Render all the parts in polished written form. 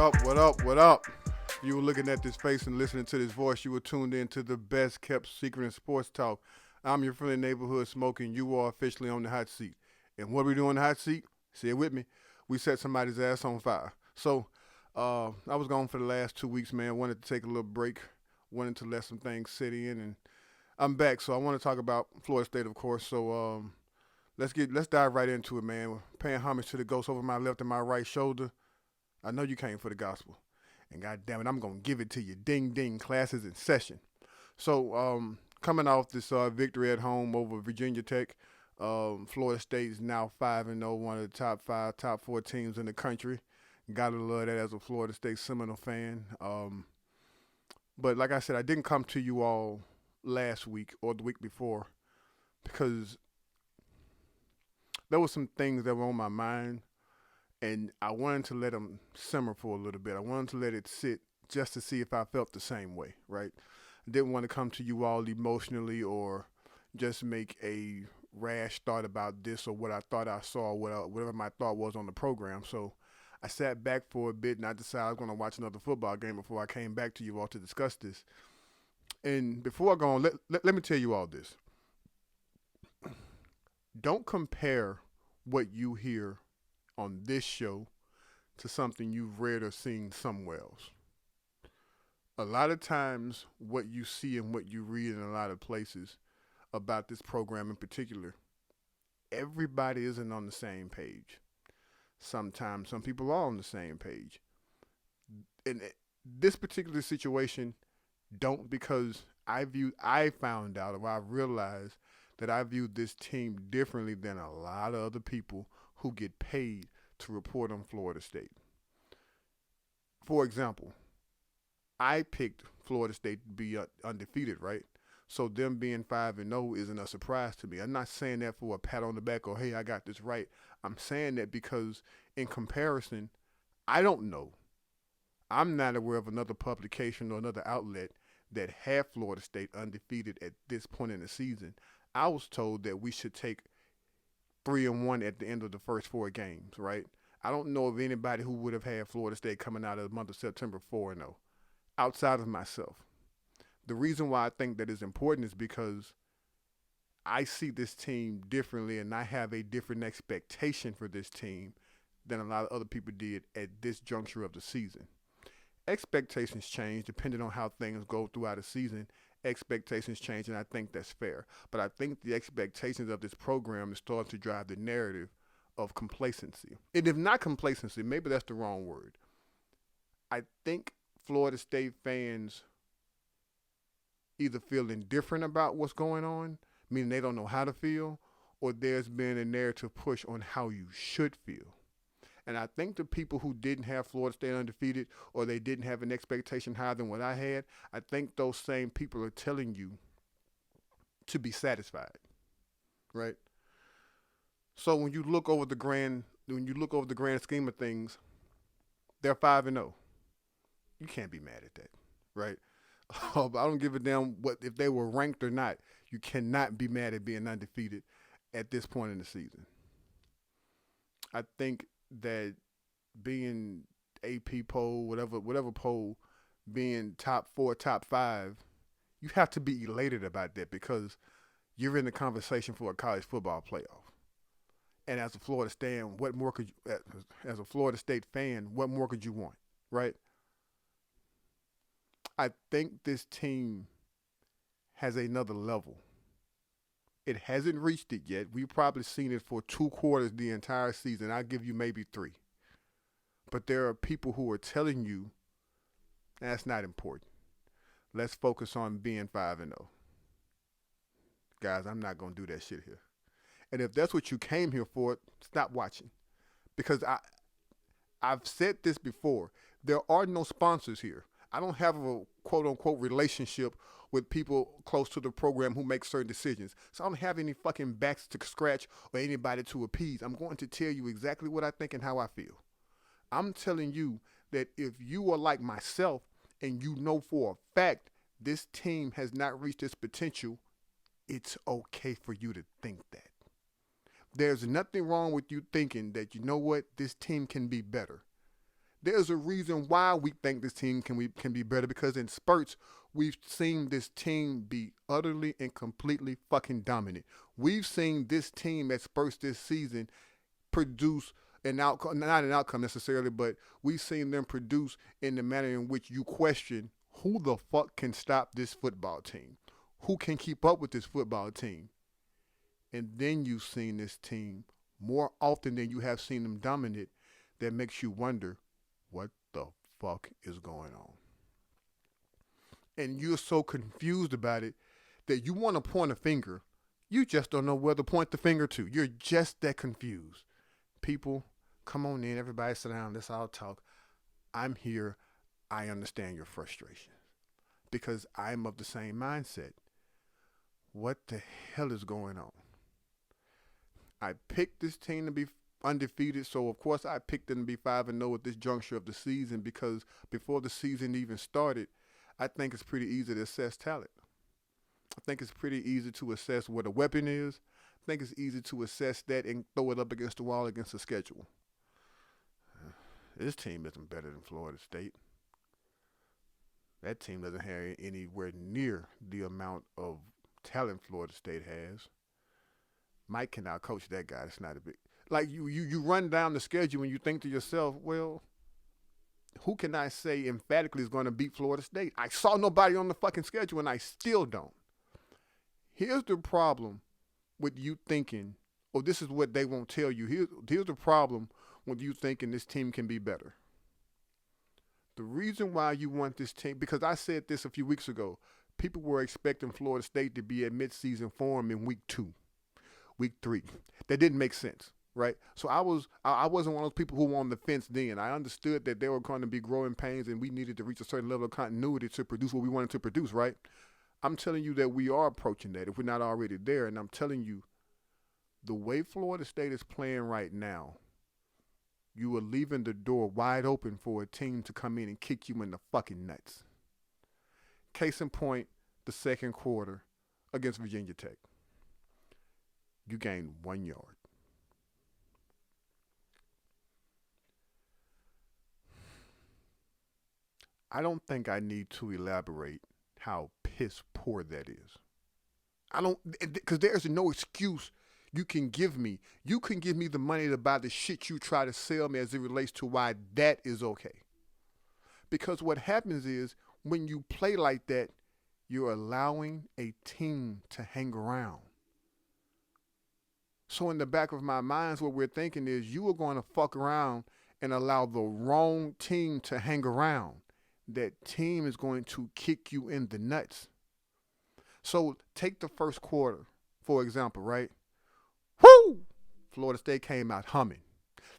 up? What up? What up? If you were looking at this face and listening to this voice, you were tuned in to the best kept secret in sports talk. I'm your friendly neighborhood smoking. You are officially on the hot seat. And what we do on the hot seat? Say it with me. We set somebody's ass on fire. So, I was gone for the last 2 weeks, man. Wanted to take a little break. Wanted to let some things sit in, and I'm back. So I want to talk about Florida State, of course. So, let's dive right into it, man. We're paying homage to the ghost over my left and my right shoulder. I know you came for the gospel. And God damn it, I'm gonna give it to you. Ding ding, classes in session. So, coming off this victory at home over Virginia Tech, Florida State is now 5-0, one of the top five, top four teams in the country. Gotta love that as a Florida State Seminole fan. But like I said, I didn't come to you all last week or the week before because there were some things that were on my mind, and I wanted to let them simmer for a little bit. I wanted to let it sit just to see if I felt the same way, right? I didn't want to come to you all emotionally or just make a rash thought about this or what I thought I saw, whatever my thought was on the program. So I sat back for a bit and I decided I was going to watch another football game before I came back to you all to discuss this. And before I go on, let me tell you all this. Don't compare what you hear on this show to something you've read or seen somewhere else. A lot of times, what you see and what you read in a lot of places about this program in particular, everybody isn't on the same page. Sometimes some people are on the same page. In this particular situation, don't, because I found out, or I realized that I viewed this team differently than a lot of other people who get paid to report on Florida State. For example, I picked Florida State to be undefeated, right? So them being 5-0 isn't a surprise to me. I'm not saying that for a pat on the back or, hey, I got this right. I'm saying that because in comparison, I don't know. I'm not aware of another publication or another outlet that had Florida State undefeated at this point in the season. I was told that we should take 3-1 at the end of the first four games, right? I don't know of anybody who would have had Florida State coming out of the month of September 4-0 outside of myself. The reason why I think that is important is because I see this team differently and I have a different expectation for this team than a lot of other people did at this juncture of the season. Expectations change depending on how things go throughout the season. Expectations change, and I think that's fair. But I think the expectations of this program is starting to drive the narrative of complacency. And if not complacency, maybe that's the wrong word. I think Florida State fans either feel indifferent about what's going on, meaning they don't know how to feel, or there's been a narrative push on how you should feel. And I think the people who didn't have Florida State undefeated or they didn't have an expectation higher than what I had, I think those same people are telling you to be satisfied, right? So when you look over the grand scheme of things, they're 5-0. You can't be mad at that, right? I don't give a damn what if they were ranked or not. You cannot be mad at being undefeated at this point in the season. I think that being AP poll, whatever poll, being top 4, top 5, you have to be elated about that because you're in the conversation for a college football playoff. And as a Florida fan, what more could you, as a Florida State fan, what more could you want, right? I think this team has another level. It hasn't reached it yet. We've probably seen it for 2 quarters the entire season. I'll give you maybe 3. But there are people who are telling you that's not important. Let's focus on being 5-0. Guys, I'm not going to do that shit here. And if that's what you came here for, stop watching. Because I've said this before. There are no sponsors here. I don't have a quote-unquote relationship with people close to the program who make certain decisions. So I don't have any fucking backs to scratch or anybody to appease. I'm going to tell you exactly what I think and how I feel. I'm telling you that if you are like myself and you know for a fact this team has not reached its potential, it's okay for you to think that. There's nothing wrong with you thinking that, you know what, this team can be better. There's a reason why we think this team can be better, because in spurts we've seen this team be utterly and completely fucking dominant. We've seen this team at spurts this season produce an outcome, not an outcome necessarily, but we've seen them produce in the manner in which you question who the fuck can stop this football team, who can keep up with this football team. And then you've seen this team more often than you have seen them dominate. That makes you wonder what the fuck is going on. And you're so confused about it that you want to point a finger. You just don't know where to point the finger to. You're just that confused. People, come on in. Everybody sit down. Let's all talk. I'm here. I understand your frustration because I'm of the same mindset. What the hell is going on? I picked this team to be undefeated, so of course I picked them to be 5-0 at this juncture of the season, because before the season even started, I think it's pretty easy to assess talent. I think it's pretty easy to assess what a weapon is. I think it's easy to assess that and throw it up against the wall against the schedule. This team isn't better than Florida State. That team doesn't have anywhere near the amount of talent Florida State has. Mike cannot coach that guy. It's not a big... Like, you run down the schedule and you think to yourself, well, who can I say emphatically is going to beat Florida State? I saw nobody on the fucking schedule and I still don't. Here's the problem with you thinking, oh, this is what they won't tell you. Here's the problem with you thinking this team can be better. The reason why you want this team, because I said this a few weeks ago, people were expecting Florida State to be at midseason form in week 2, week 3. That didn't make sense, right? So I wasn't one of those people who were on the fence then. I understood that there were going to be growing pains and we needed to reach a certain level of continuity to produce what we wanted to produce, right? I'm telling you that we are approaching that if we're not already there. And I'm telling you, the way Florida State is playing right now, you are leaving the door wide open for a team to come in and kick you in the fucking nuts. Case in point, the second quarter against Virginia Tech. You gained 1 yard. I don't think I need to elaborate how piss poor that is. I don't, because there's no excuse you can give me. You can give me the money to buy the shit you try to sell me as it relates to why that is okay. Because what happens is when you play like that, you're allowing a team to hang around. So in the back of my mind, what we're thinking is you are going to fuck around and allow the wrong team to hang around. That team is going to kick you in the nuts. So take the first quarter, for example, right? Woo! Florida State came out humming.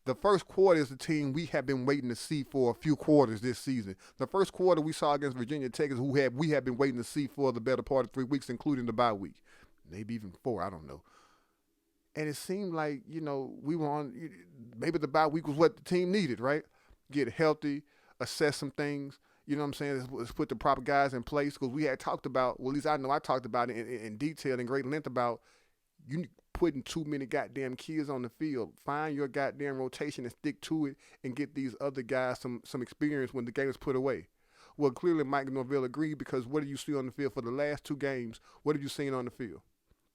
The first quarter is the team we have been waiting to see for a few quarters this season. The first quarter we saw against Virginia Tech is we have been waiting to see for the better part of 3 weeks, including the bye week. Maybe even 4, I don't know. And it seemed like, we were on, maybe the bye week was what the team needed, right? Get healthy, assess some things. You know what I'm saying? Let's put the proper guys in place, because we had talked about, well, at least I know I talked about it in detail, in great length, about you putting too many goddamn kids on the field. Find your goddamn rotation and stick to it and get these other guys some experience when the game is put away. Well, clearly Mike Norvell agreed, because what do you see on the field for the last 2 games? What have you seen on the field?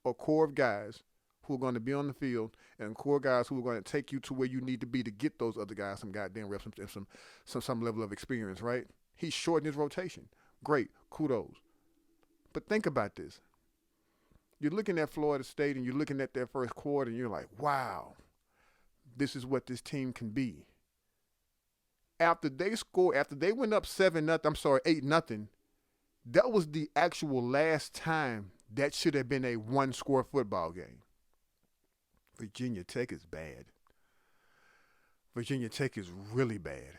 A core of guys who are going to be on the field and core guys who are going to take you to where you need to be to get those other guys some goddamn reps and some level of experience, right? He shortened his rotation. Great. Kudos. But think about this. You're looking at Florida State and you're looking at their first quarter and you're like, wow, this is what this team can be. After they went up 8-0, that was the actual last time that should have been a 1-score football game. Virginia Tech is bad. Virginia Tech is really bad.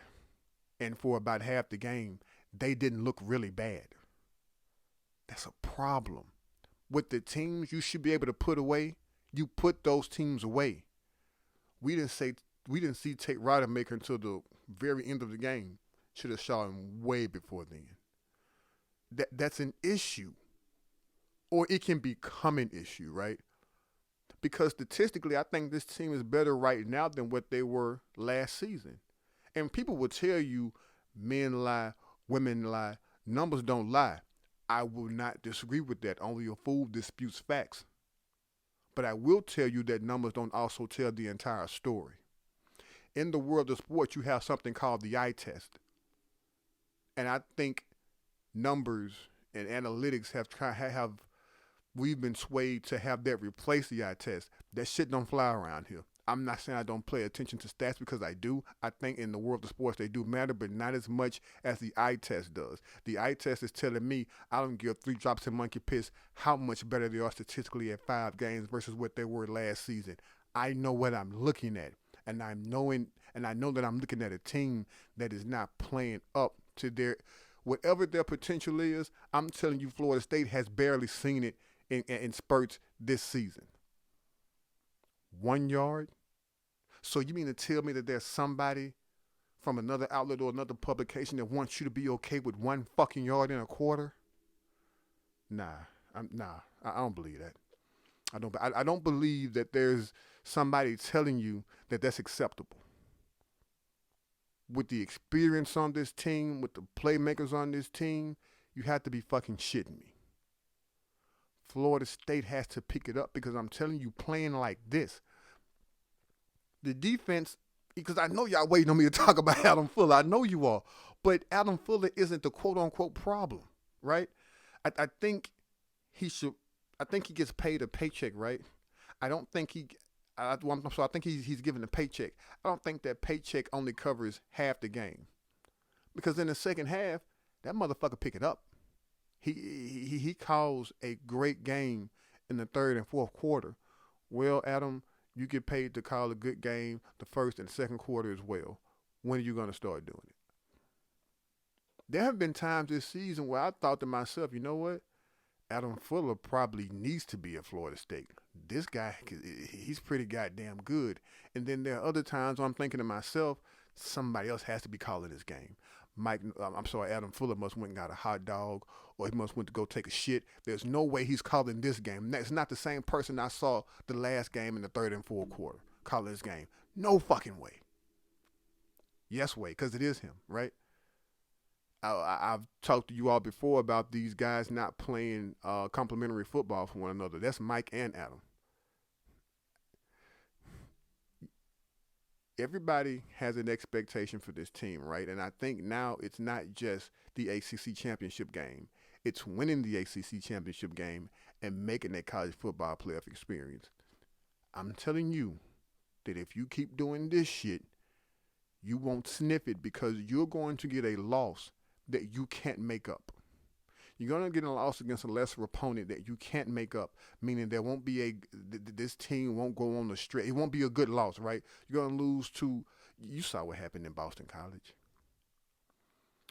And for about half the game, they didn't look really bad. That's a problem. With the teams you should be able to put away, you put those teams away. We didn't see Tate Rodemaker until the very end of the game. Should have shot him way before then. That's an issue. Or it can become an issue, right? Because statistically, I think this team is better right now than what they were last season. And people will tell you men lie, women lie, numbers don't lie. I will not disagree with that. Only a fool disputes facts. But I will tell you that numbers don't also tell the entire story. In the world of sports, you have something called the eye test. And I think numbers and analytics have we've been swayed to have that replace the eye test. That shit don't fly around here. I'm not saying I don't pay attention to stats because I do. I think in the world of sports they do matter, but not as much as the eye test does. The eye test is telling me I don't give 3 drops of monkey piss how much better they are statistically at 5 games versus what they were last season. I know what I'm looking at, and I know that I'm looking at a team that is not playing up to their whatever their potential is. I'm telling you, Florida State has barely seen it in spurts this season. 1 yard. So you mean to tell me that there's somebody from another outlet or another publication that wants you to be okay with 1 fucking yard in a quarter? Nah, I don't believe that. I don't believe that there's somebody telling you that that's acceptable. With the experience on this team, with the playmakers on this team, you have to be fucking shitting me. Florida State has to pick it up because I'm telling you, playing like this, the defense, because I know y'all waiting on me to talk about Adam Fuller. I know you are. But Adam Fuller isn't the quote-unquote problem, right? I think he gets paid a paycheck, right? I think he's given a paycheck. I don't think that paycheck only covers half the game. Because in the second half, that motherfucker pick it up. He calls a great game in the third and fourth quarter. Well, Adam, you get paid to call a good game the first and second quarter as well. When are you going to start doing it? There have been times this season where I thought to myself, you know what? Adam Fuller probably needs to be at Florida State. This guy, he's pretty goddamn good. And then there are other times where I'm thinking to myself, somebody else has to be calling this game. Adam Fuller must went and got a hot dog, or he must went to go take a shit. There's no way he's calling this game. That's not the same person I saw the last game in the third and fourth quarter calling this game. No fucking way. Yes way, because it is him, right? I've talked to you all before about these guys not playing complementary football for one another. That's Mike and Adam. Everybody has an expectation for this team, right? And I think now it's not just the ACC championship game. It's winning the ACC championship game and making that college football playoff experience. I'm telling you that if you keep doing this shit, you won't sniff it because you're going to get a loss that you can't make up. You're going to get a loss against a lesser opponent that you can't make up, meaning there won't be this team won't go on the stretch. It won't be a good loss, right? You're going to lose to, you saw what happened in Boston College,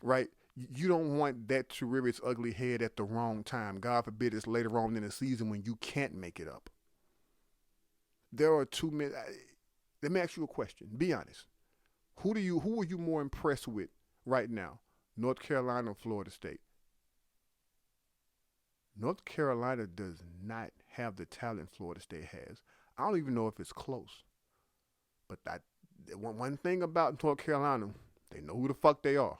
right? You don't want that to rear its ugly head at the wrong time. God forbid it's later on in the season when you can't make it up. There are too many. Let me ask you a question. Be honest. Who are you more impressed with right now? North Carolina or Florida State? North Carolina does not have the talent Florida State has. I don't even know if it's close. But one thing about North Carolina, they know who the fuck they are.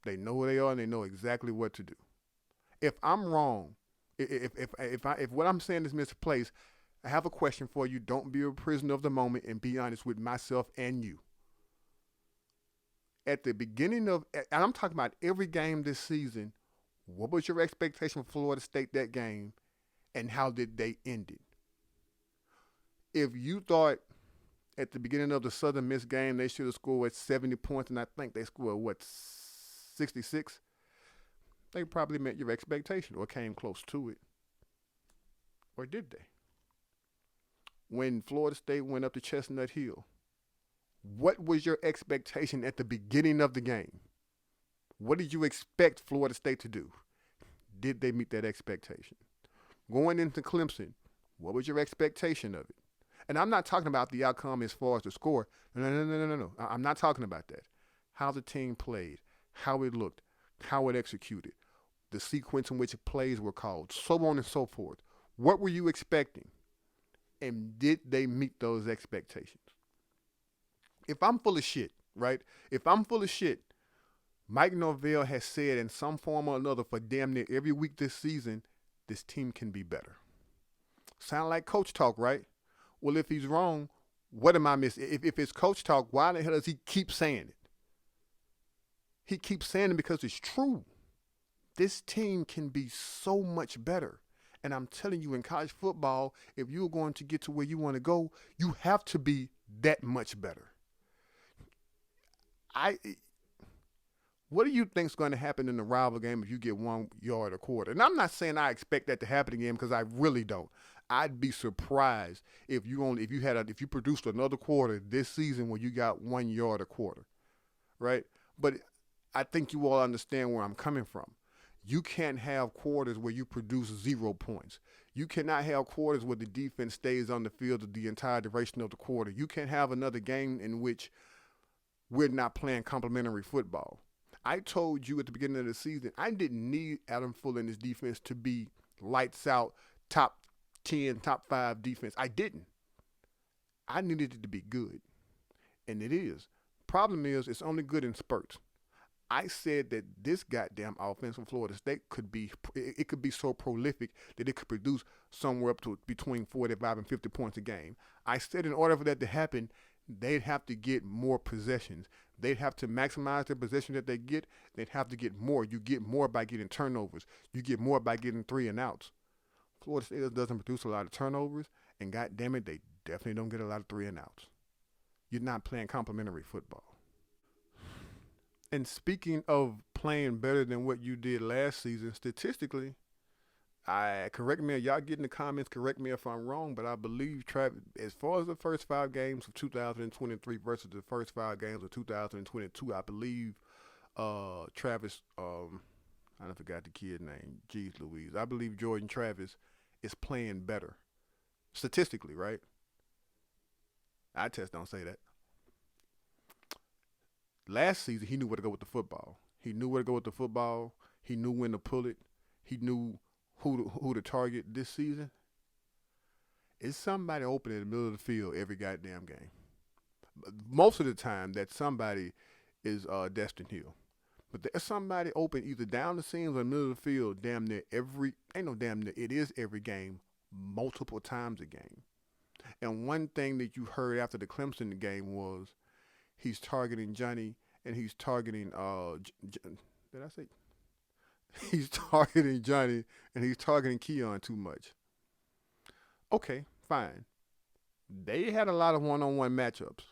They know who they are and they know exactly what to do. If I'm wrong, if what I'm saying is misplaced, I have a question for you. Don't be a prisoner of the moment and be honest with myself and you. At the beginning of, and I'm talking about every game this season, what was your expectation for Florida State that game, and how did they end it? If you thought at the beginning of the Southern Miss game they should have scored 70 points, and I think they scored, 66? They probably met your expectation or came close to it. Or did they? When Florida State went up to Chestnut Hill, what was your expectation at the beginning of the game? What did you expect Florida State to do? Did they meet that expectation? Going into Clemson, what was your expectation of it? And I'm not talking about the outcome as far as the score. No. I'm not talking about that. How the team played, how it looked, how it executed, the sequence in which plays were called, so on and so forth. What were you expecting? And did they meet those expectations? If I'm full of shit, right? If I'm full of shit, Mike Norvell has said in some form or another for damn near every week this season, this team can be better. Sound like coach talk, right? Well, if he's wrong, what am I missing? If it's coach talk, why the hell does he keep saying it? He keeps saying it because it's true. This team can be so much better. And I'm telling you, in college football, if you're going to get to where you want to go, you have to be that much better. I What do you think is going to happen in the rival game if you get 1 yard a quarter? And I'm not saying I expect that to happen again because I really don't. I'd be surprised if you produced another quarter this season where you got 1 yard a quarter, right? But I think you all understand where I'm coming from. You can't have quarters where you produce 0 points. You cannot have quarters where the defense stays on the field the entire duration of the quarter. You can't have another game in which we're not playing complementary football. I told you at the beginning of the season, I didn't need Adam Fuller and his defense to be lights out, top 10, top 5 defense. I didn't. I needed it to be good. And it is. Problem is, it's only good in spurts. I said that this goddamn offense from Florida State could be so prolific that it could produce somewhere up to between 45 and 50 points a game. I said in order for that to happen, they'd have to get more possessions. They'd have to maximize the possession that they get. They'd have to get more. You get more by getting turnovers. You get more by getting 3 and outs. Florida State doesn't produce a lot of turnovers, and God damn it, they definitely don't get a lot of 3 and outs. You're not playing complementary football. And speaking of playing better than what you did last season, statistically, correct me, y'all get in the comments, correct me if I'm wrong, but I believe Travis, as far as the first 5 games of 2023 versus the first 5 games of 2022, I believe Travis, I forgot the kid name, Jeez Louise. I believe Jordan Travis is playing better, statistically, right? I test don't say that. Last season, he knew where to go with the football. He knew where to go with the football. He knew when to pull it. He knew who to target. This season, it's somebody open in the middle of the field every goddamn game. Most of the time, that somebody is Destin Hill. But there's somebody open either down the seams or the middle of the field damn near it is every game, multiple times a game. And one thing that you heard after the Clemson game was he's targeting Johnny and he's targeting did I say? He's targeting Johnny and he's targeting Keon too much. Okay, fine. They had a lot of one-on-one matchups.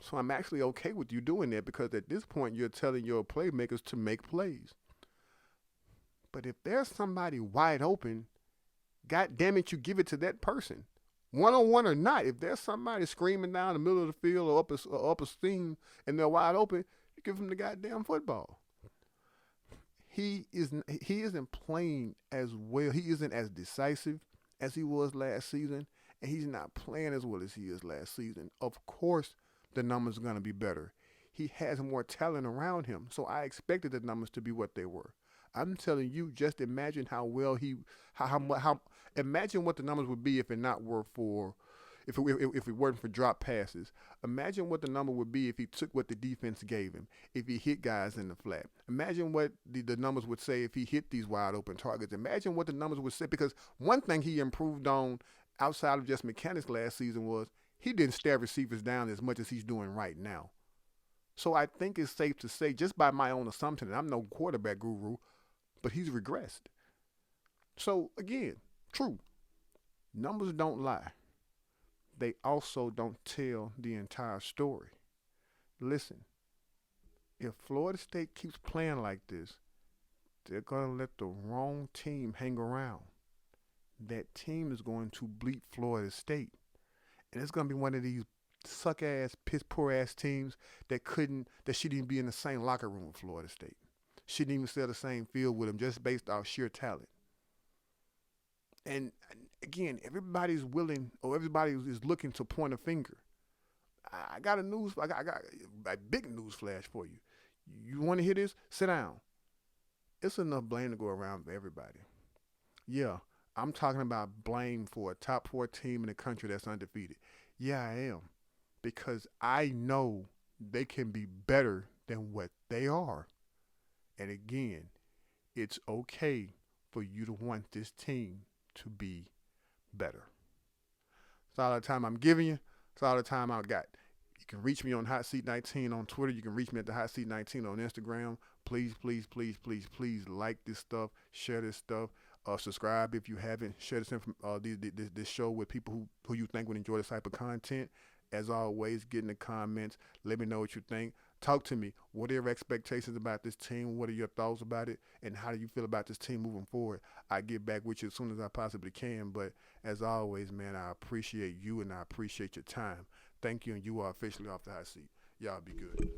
So I'm actually okay with you doing that because at this point you're telling your playmakers to make plays. But if there's somebody wide open, God damn it, you give it to that person. One-on-one or not, if there's somebody screaming down the middle of the field or up a seam and they're wide open, you give them the goddamn football. He isn't playing as well. He isn't as decisive as he was last season, and he's not playing as well as he is last season. Of course, the numbers are going to be better. He has more talent around him, so I expected the numbers to be what they were. I'm telling you, just imagine how well imagine what the numbers would be if it weren't for drop passes. Imagine what the number would be if he took what the defense gave him, if he hit guys in the flat. Imagine what the numbers would say if he hit these wide open targets. Imagine what the numbers would say, because one thing he improved on outside of just mechanics last season was he didn't stare receivers down as much as he's doing right now. So I think it's safe to say, just by my own assumption, and I'm no quarterback guru, but he's regressed. So again, true, numbers don't lie. They also don't tell the entire story. Listen, if Florida State keeps playing like this, they're going to let the wrong team hang around. That team is going to bleep Florida State. And it's going to be one of these suck-ass, piss-poor-ass teams that shouldn't even be in the same locker room with Florida State. Shouldn't even share the same field with them just based off sheer talent. And again, everybody is looking to point a finger. I got a big news flash for you. You want to hear this? Sit down. It's enough blame to go around for everybody. Yeah, I'm talking about blame for a top 4 team in the country that's undefeated. Yeah, I am. Because I know they can be better than what they are. And again, it's okay for you to want this team to be better. That's all the time I'm giving you. That's all the time I got. You can reach me on Hot Seat 19 on Twitter. You can reach me at the Hot Seat 19 on Instagram. Please, please, please, please, please like this stuff. Share this stuff. Subscribe if you haven't. Share this show with people who you think would enjoy this type of content. As always, get in the comments. Let me know what you think. Talk to me. What are your expectations about this team? What are your thoughts about it? And how do you feel about this team moving forward? I get back with you as soon as I possibly can. But as always, man, I appreciate you and I appreciate your time. Thank you, and you are officially off the hot seat. Y'all be good.